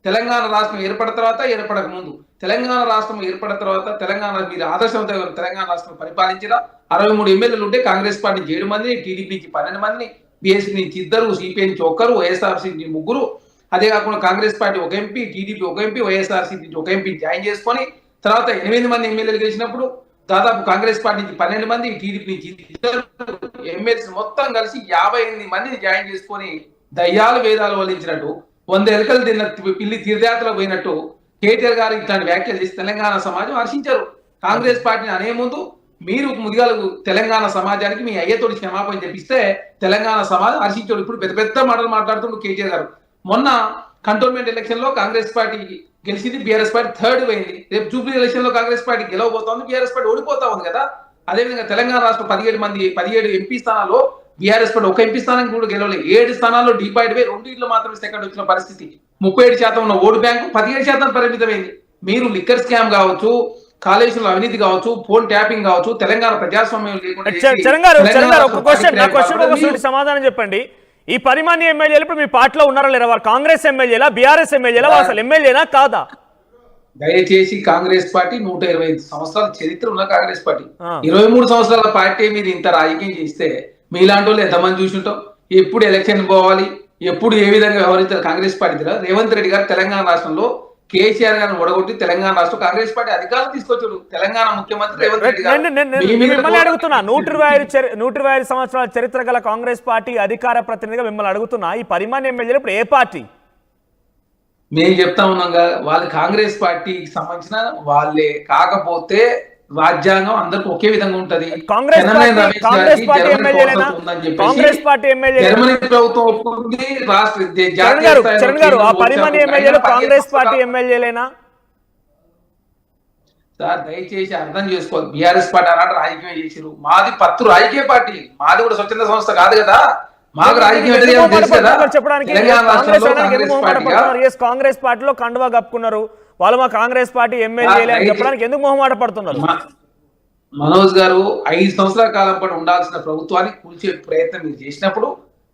తెలంగాణ రాష్ట్రం ఏర్పడిన తర్వాత ఏర్పడక ముందు తెలంగాణ రాష్ట్రం ఏర్పడిన తర్వాత తెలంగాణ మీరు ఆదర్శవంతంగా తెలంగాణ రాష్ట్రం పరిపాలించిన 63 ఎమ్మెల్యేలు ఉంటే కాంగ్రెస్ పార్టీ 7 మంది, టీడీపీ నుంచి 12 మంది, బీఎస్పీ నుంచి 2, సిపిఐ నుంచి 1, వైఎస్ఆర్సీ నుంచి 3, అదే కాకుండా Congress party 1 MP, TDP 1 MP, YSRC నుంచి 1 ఎంపీ జాయిన్ చేసుకొని తర్వాత 8 మంది ఎమ్మెల్యేలు గెలిచినప్పుడు దాదాపు కాంగ్రెస్ పార్టీ నుంచి 12 మంది, టీడీపీ నుంచి 2 ఎమ్మెల్యేస్ మొత్తం కలిసి 58 మందిని జాయిన్ చేసుకొని దయ్యాలు వేదాలు వల్లించినట్టు 100 ఎలకలు తిన్న పిల్లి తీర్థయాత్రలో పోయినట్టు కేటీఆర్ గారు ఇట్లాంటి వ్యాఖ్యలు చేసి తెలంగాణ సమాజం హర్షించారు. కాంగ్రెస్ పార్టీని అనే ముందు మీరు ముదిగాలు తెలంగాణ సమాజానికి మీ అయ్యతోటి క్షమాపణ చెప్పిస్తే తెలంగాణ సమాజం హర్షించాడు. ఇప్పుడు పెద్ద పెద్ద మాటలు మాట్లాడుతుండ్రు కేటీఆర్ గారు. మొన్న కంటోన్మెంట్ ఎలక్షన్ లో కాంగ్రెస్ పార్టీ గెలిచింది, బీఆర్ఎస్ పార్టీ 3rd పోయింది. రేపు జూబ్లీ ఎలక్షన్ లో కాంగ్రెస్ పార్టీ గెలవబోతోంది, బీఆర్ఎస్ పార్టీ ఓడిపోతా ఉంది కదా. అదేవిధంగా తెలంగాణ రాష్ట్రం 17 ఎంపీ స్థానాల్లో బీఆర్ఎస్ పార్టీ 1 ఎంపీ స్థానం కూడా గెలవలేదు. 7 స్థానాల్లో డిపాయిడ్ పోయి 2 ఇళ్ళు మాత్రమే సెకండ్ వచ్చిన పరిస్థితి. 37% ఉన్న ఓటు బ్యాంకు 17% పరిమితమైంది. మీరు లిక్కర్ స్కామ్ కావచ్చు, కాళేశ్వరం అవినీతి కావచ్చు, ఫోన్ ట్యాపింగ్ కావచ్చు, తెలంగాణ ప్రజాస్వామ్యం లేకుండా సమాధానం చెప్పండి. ఈ పరిమాణి ఎమ్మెల్యేలు ఇప్పుడు మీ పార్టీలో ఉన్నారా లేరా? వారు కాంగ్రెస్ ఎమ్మెల్యేలా, బీఆర్ఎస్ ఎమ్మెల్యేలా, అసలు ఎమ్మెల్యేనా కాదా? దయచేసి కాంగ్రెస్ పార్టీ 125 సంవత్సరాల చరిత్ర ఉన్న కాంగ్రెస్ పార్టీ 23 సంవత్సరాల పార్టీ మీద ఇంత రాజకీయం చేస్తే మీలాంటి వాళ్ళు ఎంతమంది చూసుంటాం? ఎప్పుడు ఎలక్షన్ పోవాలి, ఎప్పుడు ఏ విధంగా వ్యవహరించారు కాంగ్రెస్ పార్టీ. రేవంత్ రెడ్డి గారు తెలంగాణ రాష్ట్రంలో కేసీఆర్ గారిని ఓడగొట్టి తెలంగాణ రాష్ట్రం కాంగ్రెస్ పార్టీ అధికారులు తీసుకొచ్చాడు. తెలంగాణ ముఖ్యమంత్రి రేవంత్ రెడ్డి గారు. మిమ్మల్ని అడుగుతున్నా, 125 సంవత్సరాల చరిత్ర గల కాంగ్రెస్ పార్టీ అధికార ప్రతినిధిగా మిమ్మల్ని అడుగుతున్నా, ఈ పరిమాణ ఎమ్మెల్యేలు ఇప్పుడు ఏ పార్టీ? మేము చెప్తా ఉన్నాం కదా, వాళ్ళు కాంగ్రెస్ పార్టీకి సంబంధించిన వాళ్ళే. కాకపోతే రాజ్యాంగం అందరికి ఒకే విధంగా ఉంటది. జర్మనీ ప్రభుత్వం ఒప్పుకుంది, చరణ్ గారు ఆ 10 మంది ఎమ్మెల్యేలు కాంగ్రెస్ పార్టీ ఎమ్మెల్యేలేనా? సార్ దయచేసి అర్థం చేసుకోవాలి. బీఆర్ఎస్ పార్టీ అన్నట్టు రాజకీయం చేసిరు. మాది పత్తు రాజకీయ పార్టీ, మాది కూడా స్వచ్ఛంద సంస్థ కాదు కదా. మాకు రాజకీయం కాంగ్రెస్ పార్టీలో కండువా కప్పుకున్నారు వాళ్ళు, మా కాంగ్రెస్ పార్టీ ఎమ్మెల్యేలే అని చెప్పడానికి ఎందుకు మొహమాట పడుతున్నారు? మనోజ్ గారు 5 సంవత్సరాల కాలం పాటు ఉండాల్సిన ప్రభుత్వాన్ని కూల్చే ప్రయత్నం మీరు చేసినప్పుడు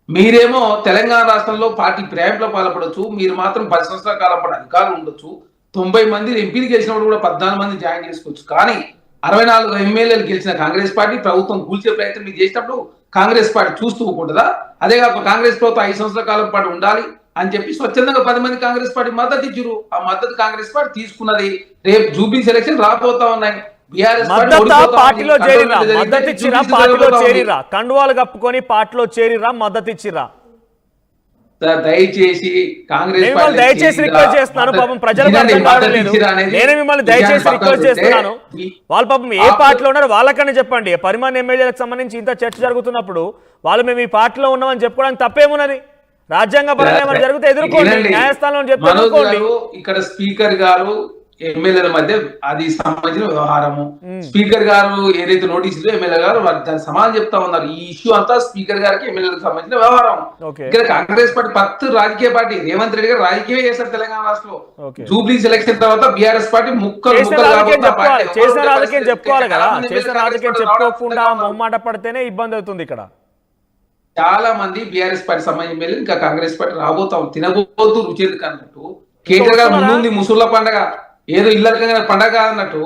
మీరేమో తెలంగాణ రాష్ట్రంలో పార్టీ ప్రయాణంలో పాల్పడవచ్చు, మీరు మాత్రం 10 సంవత్సరాల కాలం పాటు అధికారులు ఉండొచ్చు. 90 మంది ఎంపీలు గెలిచినప్పుడు కూడా 14 మంది జాయిన్ చేసుకోవచ్చు. కానీ 64 ఎమ్మెల్యేలు గెలిచిన కాంగ్రెస్ పార్టీ ప్రభుత్వం కూల్చే ప్రయత్నం మీరు చేసినప్పుడు కాంగ్రెస్ పార్టీ చూస్తూ ఉంటుందా? అదే కాక కాంగ్రెస్ ప్రభుత్వం 5 సంవత్సరాల కాలం పాటు ఉండాలి అని చెప్పి స్వచ్ఛందంగా 10 మంది కాంగ్రెస్ పార్టీ మద్దతు ఇచ్చారు. ఆ మద్దతు కాంగ్రెస్ పార్టీ తీసుకున్నది. రేపు జూబ్లీ సెలక్షన్ రాబోతా ఉన్నాయి. పార్టీలో చేరిరా, మద్దతు ఇచ్చిరా, పార్టీలో చేరిరా, కండువాలు కప్పుకొని పార్టీలో చేరిరా, మద్దతు ఇచ్చిరా? దయచేసి కాంగ్రెస్ దయచేసి రిక్వెస్ట్ చేస్తున్నాను, పాపం ప్రజలకు అర్థం కావట్లేదు. నేను మిమ్మల్ని దయచేసి రిక్వెస్ట్ చేస్తున్నాను, వాళ్ళ పాపం ఏ పార్టీలో ఉన్నారో వాళ్ళకనే చెప్పండి. పరిమాణ ఎమ్మెల్యేలకు సంబంధించి ఇంత చర్చ జరుగుతున్నప్పుడు వాళ్ళు మేము ఈ పార్టీలో ఉన్నామని చెప్పుకోవడానికి తప్పేమున్నది? రాజ్యాంగ పరంగా ఏమైనా జరిగితే ఎదుర్కోండి, న్యాయస్థానంలో చెప్పుకోండి. ఇక్కడ స్పీకర్ గారు ఎమ్మెల్యేల మధ్య అది సంబంధించిన వ్యవహారము. స్పీకర్ గారు ఏదైతే నోటీసులు ఎమ్మెల్యే గారు దాని సమాధానం చెప్తా ఉన్నారు. ఈ ఇష్యూ అంతా స్పీకర్ గారికి ఎమ్మెల్యేలకు సంబంధించిన వ్యవహారం. ఇక్కడ కాంగ్రెస్ పార్టీ పత్తు రాజకీయ పార్టీ. రేవంత్ రెడ్డి గారు రాజకీయం చేశారు తెలంగాణ రాష్ట్రంలో. జూబ్లీ సెలక్షన్ తర్వాత బీఆర్ఎస్ పార్టీ ముక్కలు చేసిన రాజకీయం చెప్పుకోవాలి కదా. చేసిన రాజకీయం చెప్పుకోకుండా మొహమాట పడితేనే ఇబ్బంది అవుతుంది. ఇక్కడ చాలా మంది బీఆర్ఎస్ పార్టీ సంబంధించిన ఎమ్మెల్యేలు ఇంకా కాంగ్రెస్ పార్టీ రాబోతాం, తినబోతూ రుచి అన్నట్టు. కేటీఆర్ గారు ముందుంది ముసుళ్ళ పండగ, ఏదో ఇల్లరకంగా పండగ అన్నట్టు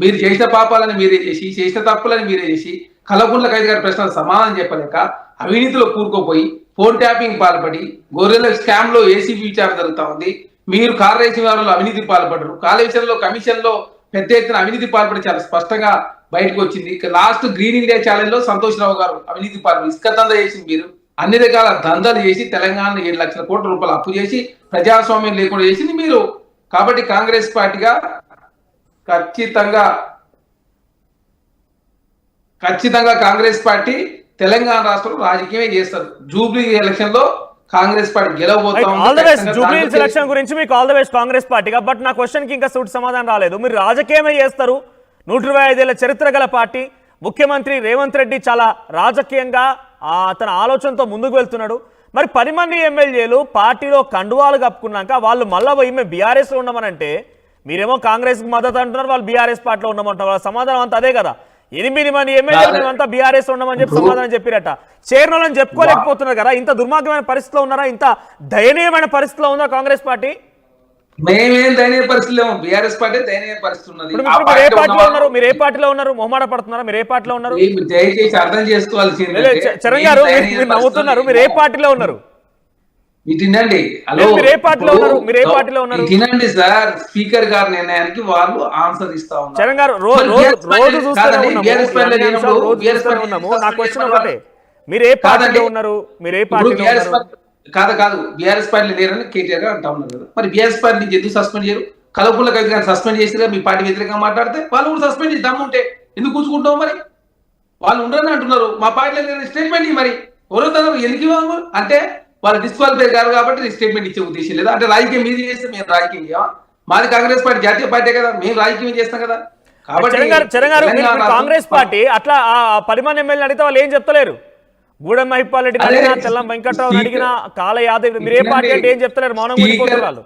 మీరు చేసిన పాపాలని మీరే చేసి, చేసిన తప్పులని మీరే చేసి, కలగుండ్ల ఖైదీ గారి ప్రశ్నలు సమాధానం చెప్పలేక అవినీతిలో కూరుకోపోయి ఫోన్ ట్యాపింగ్ పాల్పడి గొర్రెల స్కామ్ లో ఏసీబీ విచారణ జరుగుతా ఉంది. మీరు కార్ రేసింగ్ వ్యవహారంలో అవినీతి పాల్పడరు, కాళేశ్వరంలో కమిషన్ లో పెద్ద ఎత్తున అవినీతి పాల్పడి చాలా స్పష్టంగా బయటకు వచ్చింది. లాస్ట్ గ్రీన్ ఇండియా ఛాలెంజ్ లో సంతోష్ రావు గారు అవినీతి పాల్పడి ఇసుక దందా చేసింది. మీరు అన్ని రకాల దందాలు చేసి తెలంగాణ 7 లక్షల కోట్ల రూపాయలు అప్పు చేసి ప్రజాస్వామ్యం లేకుండా చేసింది మీరు. కాబట్టి కాంగ్రెస్ పార్టీగా ఖచ్చితంగా కాంగ్రెస్ పార్టీ తెలంగాణ రాష్ట్రంలో రాజకీయమే చేస్తారు. జూబ్లీ ఎలక్షన్ లో కాంగ్రెస్ పార్టీ గెలవబోతాం. జూబ్లీ ఎలక్షన్ గురించి మీకు ఆల్ ద బెస్ట్ కాంగ్రెస్ పార్టీగా. బట్ నా క్వశ్చన్ కి ఇంకా సూటి సమాధానం రాలేదు. మీరు రాజకీయమే చేస్తారు, 125 ఏళ్ల చరిత్ర గల పార్టీ, ముఖ్యమంత్రి రేవంత్ రెడ్డి చాలా రాజకీయంగా తన ఆలోచనతో ముందుకు వెళ్తున్నాడు. మరి 10 మంది ఎమ్మెల్యేలు పార్టీలో కండువాలు కప్పుకున్నాక వాళ్ళు మళ్ళా పోయి మేము బీఆర్ఎస్ లో ఉండమనంటే మీరేమో కాంగ్రెస్ కు మద్దతు అంటున్నారు, వాళ్ళు బీఆర్ఎస్ పార్టీలో ఉండమంటారు. వాళ్ళ సమాధానం అంతా అదే కదా. 8 మంది ఎమ్మెల్యేలు మేమంతా బీఆర్ఎస్ ఉండమని చెప్పి సమాధానం చెప్పిరట. చేరినోళ్ళని చెప్పుకోలేకపోతున్నారు కదా. ఇంత దుర్మార్గమైన పరిస్థితిలో ఉన్నారా? ఇంత దయనీయమైన పరిస్థితిలో ఉందా కాంగ్రెస్ పార్టీ? మేమేం దయనీయ పరిస్థితి లేము. బీఆర్ఎస్ పార్టీ దయనీయ పరిస్థితి ఉన్నది. ఇప్పుడు ఆ ఇప్పుడు మీరు ఏ పార్టీలో పార్టీలో ఉన్నారు? ఉన్నవాళ్ళు మీరు ఏ పార్టీలో ఉన్నారు? మొహమాట పడుతున్నారా? మీరు ఏ పార్టీలో ఉన్నారు? మీరు దయచేసి అర్థం చేసుకోవాల్సింది లేదు, చరణ్ గారు మీరు నవ్వుతున్నారు. మీరు ఏ పార్టీలో ఉన్నారు? మీరు తినండి. హలో, మీరు ఏ పార్టీలో ఉన్నారు? మీరు ఏ పార్టీలో ఉన్నారు? మీరు తినండి సార్. స్పీకర్ గారి నిర్ణయానికి వాళ్ళు ఆన్సర్ ఇస్తా ఉన్నారు. చరణ్ గారు మరి రోజు BRS పార్టీ చూస్తూనే కాదండి, ఉన్నాము. BRS పార్టీ ఈ అంశాలు రోజు BRS చూస్తూనే పార్టీ ఉన్నాము. ఎందుకు నా సస్పెండ్ క్వశ్చన్ చేస్తారు? ఒకటే, మీరు ఏ పార్టీలో కాదండి. ఉన్నారు? మీరు ఏ ఇప్పుడు పార్టీలో బీఆర్ఎస్ ఉన్నారు? పార్టీ కాదు బీఆర్ఎస్ పార్టీ లేరని కేటీఆర్ గారు అంటా ఉన్నారు కదా. మరి బీఆర్ఎస్ పార్టీ నుంచి ఎందుకు సస్పెండ్ చేయరు? కలవకుల కవిత గారిని సస్పెండ్ చేసిగా మీ పార్టీ వ్యతిరేకంగా మాట్లాడితే వాళ్ళు కూడా సస్పెండ్ చేసి దమ్ముంటే ఎందుకు కూర్చుకుంటావు? మరి వాళ్ళు ఉండరని అంటున్నారు. మా పార్టీలో లేని స్టేట్మెంట్ మరి ఎవరో ఎందుకు ఇవ్వము అంటే వాళ్ళు డిస్క్వాలిఫై గారు కాబట్టి స్టేట్మెంట్ ఇచ్చే ఉద్దేశం లేదా? అంటే రాజకీయం మీది చేస్తే మేము రాజకీయం చేయమా? మాది కాంగ్రెస్ పార్టీ జాతీయ పార్టీ కదా, మేము రాజకీయం చేస్తాం కదా. కాబట్టి చరణ్ గారు తెలంగాణ మీరు కాంగ్రెస్ పార్టీ అట్లా ఆ 10 మంది ఎమ్మెల్యేలు అడిగితే వాళ్ళు ఏం చెప్తలేరు. గూడెం మహిపాల్ రెడ్డిని అదే, అడిగినా, తెల్లం వెంకట్రావు అడిగినా, కాల యాదవ్, మీరు ఏ పార్టీ అంటే ఏం చెప్తలేరు? మౌనం ఉండిపోతున్నారు వాళ్ళు.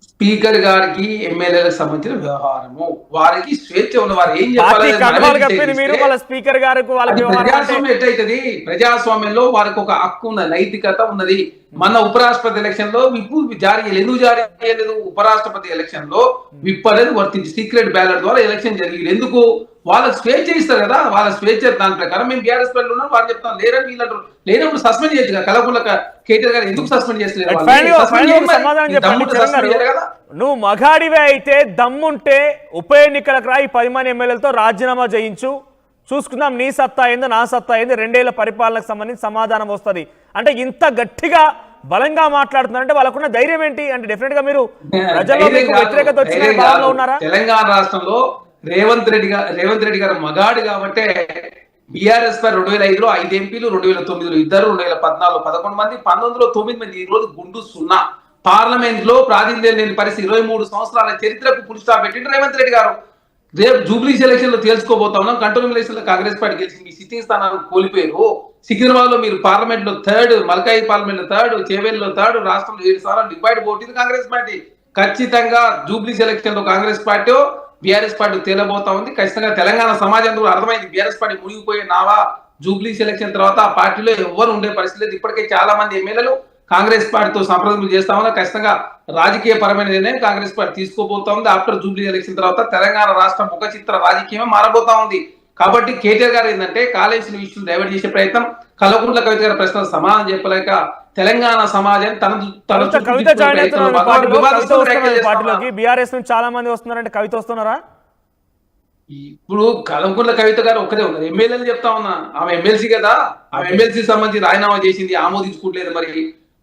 స్పీకర్ గారికి ఎమ్మెల్యేలకు సంబంధించిన వ్యవహారము, వారికి స్వేచ్ఛ ఉన్న వారు ఏం పార్టీ చెప్పాలి కండువాలు కప్పింది మీరు, వాళ్ళ స్పీకర్ గారికి వాళ్ళకి వ్యవహారం అంటే ప్రజాస్వామ్యం ఎట్లయితది? ప్రజాస్వామ్యంలో వారికి ఒక హక్కు ఉన్నది, నైతికత ఉన్నది. మన ఉపరాష్ట్రపతి ఎలక్షన్ లో విప్పు జారీ చేయలేదు. ఎందుకు జారీ చేయలేదు? ఉపరాష్ట్రపతి ఎలక్షన్ లో విప్ అనేది వర్తించి సీక్రెట్ బ్యాలెట్ ద్వారా ఎలక్షన్ జరిగింది. ఎందుకు? వాళ్ళకి స్వేచ్ఛ ఇస్తారు కదా, వాళ్ళ స్వేచ్ఛ దాని ప్రకారం మేము బీఆర్ఎస్ పార్టీలో ఉన్నాం. వాళ్ళు చెప్తాం లేరని వీళ్ళు లేనప్పుడు సస్పెండ్ చేయొచ్చు కదా. కలవకుండా కేటీఆర్ గారు ఎందుకు సస్పెండ్ చేస్తలేదు? సమాధానం చెప్పండి చరణ్ గారు. నువ్వు మగాడివే అయితే దమ్ముంటే ఉప ఎన్నికలకు రా, ఈ 10 మంది ఎమ్మెల్యేలతో రాజీనామా చేయించు, చూసుకుందాం నీ సత్తా ఏందో నా సత్తా ఏంది, 2 ఏళ్ల పరిపాలనకు సంబంధించి సమాధానం వస్తుంది అంటే ఇంత గట్టిగా బలంగా మాట్లాడుతున్నారంటే వాళ్ళకున్న ధైర్యం ఏంటి? అంటే డెఫినెట్ గా మీరు ప్రజల్లో మీకు వ్యతిరేకత వచ్చిన భావనలో ఉన్నారా? తెలంగాణ రాష్ట్రంలో రేవంత్ రెడ్డి గారు మగాడు కాబట్టే బీఆర్ఎస్ పై 2005లో 5 ఎంపీలు, 2009లో 2, 2014 11 మంది, 19లో 9 మంది. ఈ రోజు గుండు 0. పార్లమెంట్ లో ప్రాతినిధ్యం లేని పరిస్థితి. 23 సంవత్సరాల చరిత్రకు ఫుల్ స్టాప్ పెట్టిండు రేవంత్ రెడ్డి గారు. రేపు జూబ్లీ ఎలక్షన్ లో తెలుసుకోబోతా ఉన్నాం. కంట్రోల్ ఎలక్షన్ లో కాంగ్రెస్ పార్టీ గెలిచింది. మీ సిట్టింగ్ స్థానాలను కోల్పోయారు. సికింద్రాబాద్ లో మీరు పార్లమెంట్ లో 3rd, మల్కాయి పార్లమెంట్ లో 3rd, చేవేల్లో 3rd, రాష్ట్రంలో 7 సార్లు డివైడ్ పోటీది కాంగ్రెస్ పార్టీ. ఖచ్చితంగా జూబ్లీ ఎలక్షన్ లో కాంగ్రెస్ పార్టీ బీఆర్ఎస్ పార్టీ తేలబోతా ఉంది. ఖచ్చితంగా తెలంగాణ సమాజం కూడా అర్థమైంది. బీఆర్ఎస్ పార్టీ మునిగిపోయే నావా జూబ్లీ ఎలక్షన్ తర్వాత ఆ పార్టీలో ఎవరు ఉండే పరిస్థితి లేదు. ఇప్పటికే చాలా మంది ఎమ్మెల్యేలు కాంగ్రెస్ పార్టీతో సంప్రదింపులు చేస్తా ఉన్నారు. ఖచ్చితంగా రాజకీయ పరమైన నిర్ణయం కాంగ్రెస్ పార్టీ తీసుకోబోతా ఉంది. ఆఫ్టర్ జూబ్లీ ఎలక్షన్ తర్వాత తెలంగాణ రాష్ట్రం ముఖ చిత్ర రాజకీయమే మారబోతా ఉంది. కాబట్టి కేటీఆర్ గారు ఏంటంటే కాళేశ్వరం విషయం డైవర్ట్ చేసే ప్రయత్నం, కల్వకుంట్ల కవిత గారి ప్రశ్న సమాధానం చెప్పలేక తెలంగాణ సమాజం కవిత జాయిన్ అవుతున్నారు పార్టీలోకి. బీఆర్ఎస్ నుంచి చాలా మంది వస్తున్నారంటే కవిత వస్తున్నారా? ఇప్పుడు కల్వకుంట్ల కవిత గారు ఒక్కరే ఉన్నారు. ఎమ్మెల్యేలు చెప్తా ఉన్నా, ఆమె ఎమ్మెల్సీ కదా, ఆమె ఎమ్మెల్సీ సంబంధించి రాజీనామా చేసింది, ఆమోదించుకోవట్లేదు. మరి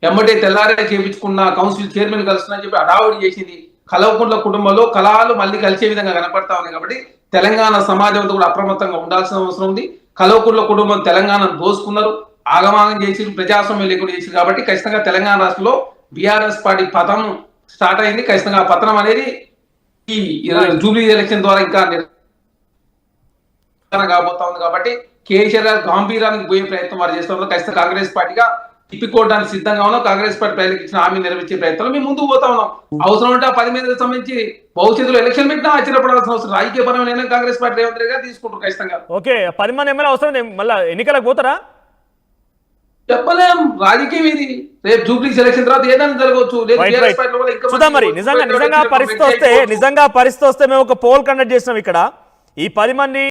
ఎమ్మటే తెల్లారే చేపించుకున్న కౌన్సిల్ చైర్మన్ కలుస్తున్నా చెప్పి అడావుడి చేసింది. కల్వకుంట్ల కుటుంబంలో కళాలు మళ్ళీ కలిసే విధంగా కనపడతా ఉన్నాయి. కాబట్టి తెలంగాణ సమాజంతో కూడా అప్రమత్తంగా ఉండాల్సిన అవసరం ఉంది. కల్వకుంట్ల కుటుంబం తెలంగాణను దోసుకున్నారు, ఆగమాగం చేసి ప్రజాస్వామ్యం లేకుండా చేసి. కాబట్టి ఖచ్చితంగా తెలంగాణ రాష్ట్రంలో బీఆర్ఎస్ పార్టీ పతనం స్టార్ట్ అయింది. ఖచ్చితంగా ఆ పతనం అనేది ఈ జూబ్లీ ఎలక్షన్ ద్వారా ఇంకా కాబోతా ఉంది. కాబట్టి కేసీఆర్ గారు గాంభీరానికి పోయే ప్రయత్నం వారు చేస్తున్నారు. ఖచ్చితంగా కాంగ్రెస్ పార్టీగా తిప్పికోవడానికి సిద్ధంగా ఉన్నాం. కాంగ్రెస్ పార్టీ ప్రజలకు ఇచ్చిన హామీ నెరవేర్చే ప్రయత్నంలో మేము ముందుకు పోతా ఉన్నాం. అవసరం ఉంటే ఆ 10 మందికి సంబంధించి భవిష్యత్తులో ఎలక్షన్ పెట్టినా ఆశ్చర్యపడాల్సిన అవసరం. రాజకీయపరమైన కాంగ్రెస్ పార్టీ రేవంత్ రెడ్డి గారు తీసుకుంటారు ఖచ్చితంగా. ఓకే, 10 మంది ఎమ్మెల్యే అవసరం, మళ్ళీ ఎన్నికలకు పోతారా? చెప్పలేం. రాజకీయం ఇది. రేపు జూబ్లీ ఎలక్షన్ తర్వాత ఏదైనా జరగవచ్చు. చూద్దాం మరి. నిజంగా పరిస్థితి వస్తే మేము ఒక పోల్ కండక్ట్ చేసినాం ఇక్కడ. ఈ 10 మంది